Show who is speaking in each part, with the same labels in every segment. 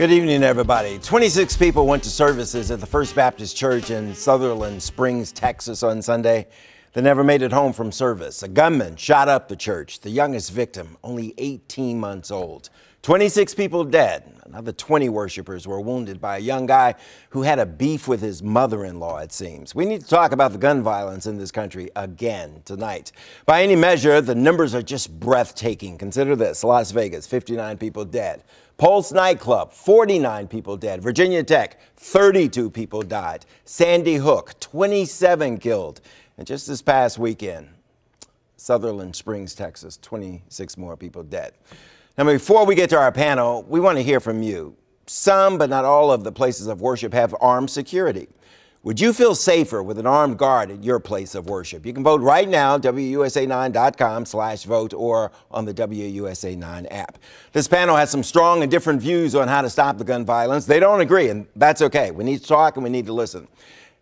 Speaker 1: Good evening, everybody. 26 people went to services at the First Baptist Church in Southerland Springs, Texas on Sunday. They never made it home from service. A gunman shot up the church, the youngest victim, only 18 months old. 26 people dead. Another 20 worshipers were wounded by a young guy who had a beef with his mother-in-law, it seems. We need to talk about the gun violence in this country again tonight. By any measure, the numbers are just breathtaking. Consider this: Las Vegas, 59 people dead. Pulse nightclub, 49 people dead. Virginia Tech, 32 people died. Sandy Hook, 27 killed. And just this past weekend, Southerland Springs, Texas, 26 more people dead. Now, before we get to our panel, we want to hear from you. Some, but not all, of the places of worship have armed security. Would you feel safer with an armed guard at your place of worship? You can vote right now, WUSA9.com/vote, or on the WUSA9 app. This panel has some strong and different views on how to stop the gun violence. They don't agree, and that's okay. We need to talk and we need to listen.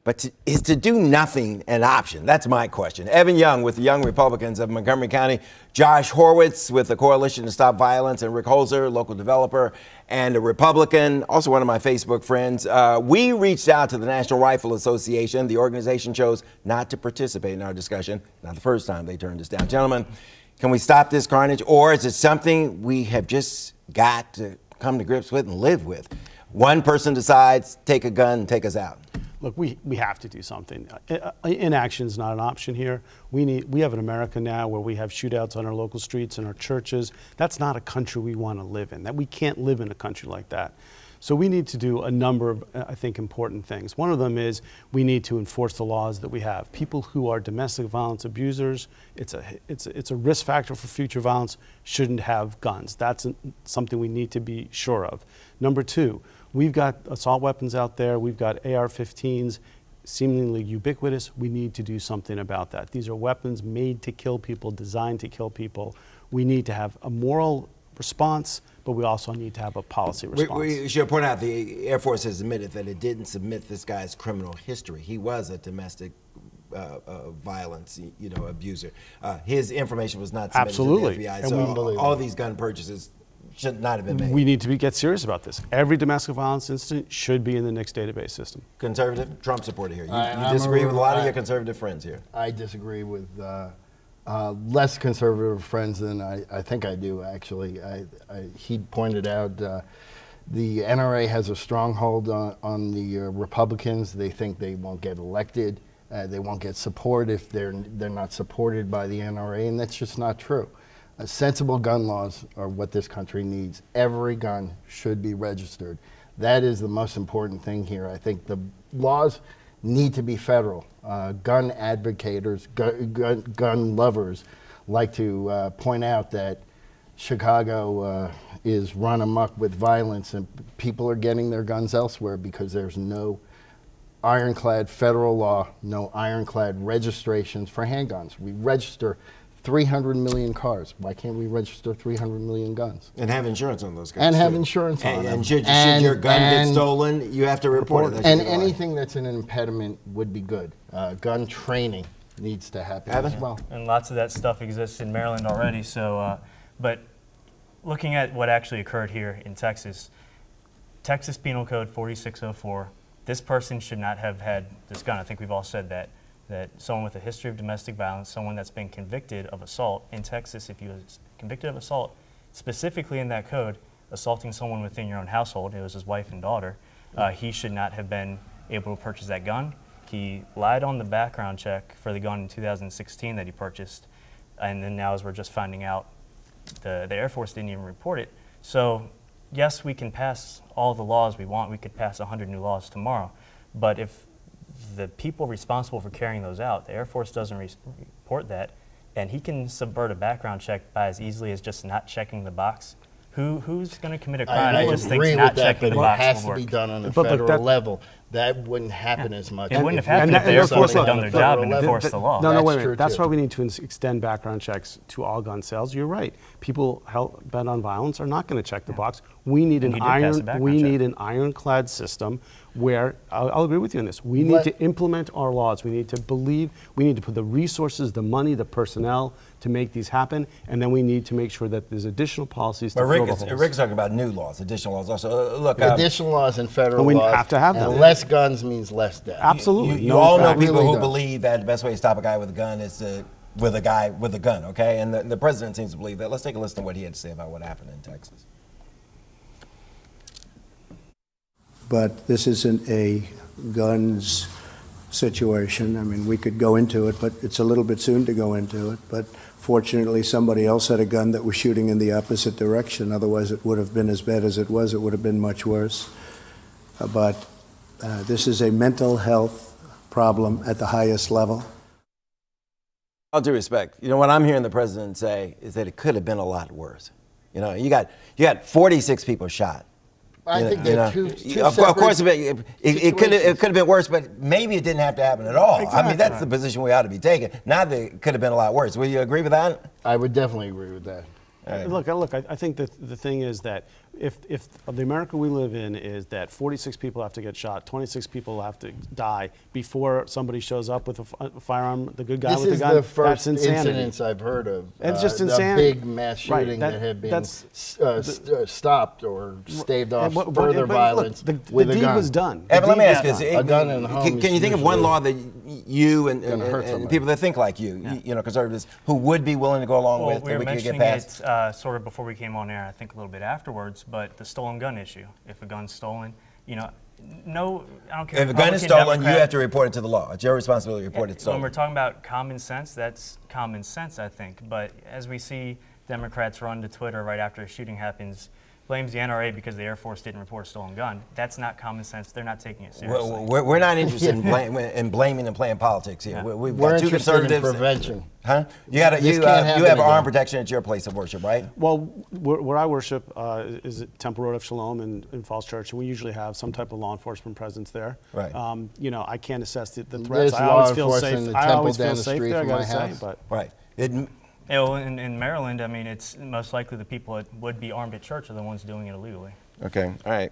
Speaker 1: But is to do nothing an option? That's my question. Evan Young with the Young Republicans of Montgomery County, Josh Horwitz with the Coalition to Stop Violence, and Rick Holzer, local developer and a Republican, also one of my Facebook friends. We reached out to the National Rifle Association. The organization chose not to participate in our discussion. Not the first time they turned us down. Gentlemen, can we stop this carnage, or is it something we have just got to come to grips with and live with? One person decides, take a gun, take us out.
Speaker 2: Look, we have to do something. Inaction is not an option here. We have an America now where we have shootouts on our local streets and our churches. That's not a country we want to live in. That we can't live in a country like that. So we need to do a number of, I think, important things. One of them is we need to enforce the laws that we have. People who are domestic violence abusers, it's a risk factor for future violence, shouldn't have guns. That's something we need to be sure of. Number two, we've got assault weapons out there. We've got AR-15s, seemingly ubiquitous. We need to do something about that. These are weapons made to kill people, designed to kill people. We need to have a moral response, but we also need to have a policy response.
Speaker 1: We should point out the Air Force has admitted that it didn't submit this guy's criminal history. He was a domestic violence, abuser. His information was not submitted to the FBI.
Speaker 2: And
Speaker 1: so all these gun purchases should not have been made.
Speaker 2: We need to get serious about this. Every domestic violence incident should be in the NICS database system.
Speaker 1: Conservative, Trump supporter here. You disagree with a lot of your conservative friends here.
Speaker 3: I disagree with less conservative friends than I think I do, actually. He pointed out the NRA has a stronghold on the Republicans. They think they won't get elected. They won't get support if they're not supported by the NRA, and that's just not true. Sensible gun laws are what this country needs. Every gun should be registered. That is the most important thing here. I think the laws need to be federal. Gun advocates, gun lovers like to point out that Chicago is run amok with violence and people are getting their guns elsewhere because there's no ironclad federal law, no ironclad registrations for handguns. We register 300 million cars. Why can't we register 300 million guns?
Speaker 1: And have insurance on those guns.
Speaker 3: And have
Speaker 1: too.
Speaker 3: insurance on them.
Speaker 1: And should your gun get stolen, you have to report it.
Speaker 3: And anything that's an impediment would be good. Gun training needs to happen as well.
Speaker 4: And lots of that stuff exists in Maryland already. So, but looking at what actually occurred here in Texas, Texas Penal Code 4604, this person should not have had this gun. I think we've all said that someone with a history of domestic violence, someone that's been convicted of assault in Texas, if you was convicted of assault, specifically in that code, assaulting someone within your own household, it was his wife and daughter, he should not have been able to purchase that gun. He lied on the background check for the gun in 2016 that he purchased, and then now as we're just finding out, the Air Force didn't even report it. So yes, we can pass all the laws we want. We could pass 100 new laws tomorrow, but if the people responsible for carrying those out, the Air Force doesn't report that, and he can subvert a background check by as easily as just not checking the box. Who's going to commit a crime?
Speaker 3: I
Speaker 4: just
Speaker 3: agree
Speaker 4: thinks
Speaker 3: with
Speaker 4: not
Speaker 3: that,
Speaker 4: checking
Speaker 3: but
Speaker 4: the
Speaker 3: it
Speaker 4: box
Speaker 3: has
Speaker 4: will
Speaker 3: to be
Speaker 4: work.
Speaker 3: done on a federal level. that wouldn't happen as much.
Speaker 4: It wouldn't have happened if the Air Force had done their job and enforced the law.
Speaker 2: No, wait a
Speaker 3: That's
Speaker 2: minute. That's
Speaker 3: true,
Speaker 2: why
Speaker 3: too.
Speaker 2: we need to extend background checks to all gun sales. You're right. People bent on violence are not going to check the box. We need an ironclad system where I'll agree with you on this. We need to implement our laws. We need to put the resources, the money, the personnel to make these happen, and then we need to make sure that there's additional policies to fill the holes.
Speaker 1: Rick's talking about new laws, additional laws. Also, look,
Speaker 3: additional laws and federal
Speaker 2: we
Speaker 3: laws.
Speaker 2: have to have
Speaker 3: and
Speaker 2: them.
Speaker 3: less guns means less death.
Speaker 2: Absolutely.
Speaker 1: You all know
Speaker 2: fact.
Speaker 1: people
Speaker 3: really
Speaker 1: who
Speaker 3: does.
Speaker 1: believe that the best way to stop a guy with a gun is with a guy with a gun, okay? And the president seems to believe that. Let's take a listen to what he had to say about what happened in Texas.
Speaker 5: But this isn't a guns situation. I mean, we could go into it, but it's a little bit soon to go into it. But fortunately, somebody else had a gun that was shooting in the opposite direction. Otherwise, it would have been as bad as it was. It would have been much worse. But this is a mental health problem at the highest level.
Speaker 1: All due respect, you know, what I'm hearing the president say is that it could have been a lot worse. You know, you got 46 people shot.
Speaker 3: I think they're two
Speaker 1: of course, it could have been worse, but maybe it didn't have to happen at all.
Speaker 2: Exactly.
Speaker 1: I mean, that's the position we ought to be taking. Not that it could have been a lot worse. Will you agree with that?
Speaker 3: I would definitely agree with that.
Speaker 2: Look, I think that the thing is that if the America we live in is that 46 people have to get shot, 26 people have to die before somebody shows up with a firearm, the good guy with the gun,
Speaker 3: This is the first
Speaker 2: that's insanity.
Speaker 3: incidents I've heard of.
Speaker 2: It's just insanity.
Speaker 3: A big mass shooting that had been stopped or staved off
Speaker 2: But
Speaker 3: further violence with a gun.
Speaker 2: The deed was done.
Speaker 1: But let me ask you
Speaker 2: this.
Speaker 1: this.
Speaker 3: A gun in the home
Speaker 1: Can you think of one law that you and people that think like you, you know, conservatives, who would be willing to go along with
Speaker 4: we
Speaker 1: that
Speaker 4: were
Speaker 1: we could get
Speaker 4: mentioning
Speaker 1: past?
Speaker 4: it sort of before we came on air, I think a little bit afterwards, but the stolen gun issue. If a gun's stolen, you know, I don't care.
Speaker 1: If a gun is stolen, you
Speaker 4: Democrat,
Speaker 1: have to report it to the law. It's your responsibility to report it stolen.
Speaker 4: When we're talking about common sense, that's common sense, I think. But as we see Democrats run to Twitter right after a shooting happens, blames the NRA because the Air Force didn't report a stolen gun. That's not common sense. They're not taking it seriously.
Speaker 1: We're not interested in blaming and playing politics here.
Speaker 4: Yeah.
Speaker 1: We've
Speaker 3: We're
Speaker 1: got two
Speaker 3: interested
Speaker 1: conservatives.
Speaker 3: in prevention.
Speaker 1: Huh? You
Speaker 3: This can't happen
Speaker 1: have armed
Speaker 3: again.
Speaker 1: protection at your place of worship, right?
Speaker 2: Well, where I worship is at Temple Road of Shalom in Falls Church, and we usually have some type of law enforcement presence there.
Speaker 1: Right.
Speaker 2: You know, I can't assess the threats.
Speaker 3: There's
Speaker 2: I
Speaker 3: law
Speaker 2: always feel
Speaker 3: enforcement
Speaker 2: safe.
Speaker 3: in the
Speaker 2: I
Speaker 3: temple
Speaker 2: always
Speaker 3: down
Speaker 2: feel
Speaker 3: the
Speaker 2: safe
Speaker 3: street
Speaker 2: there. I
Speaker 3: from
Speaker 2: gotta
Speaker 3: my
Speaker 2: say,
Speaker 3: house.
Speaker 2: but
Speaker 1: Right.
Speaker 4: Yeah, well, in Maryland, I mean, it's most likely the people that would be armed at church are the ones doing it illegally.
Speaker 1: Okay. All right.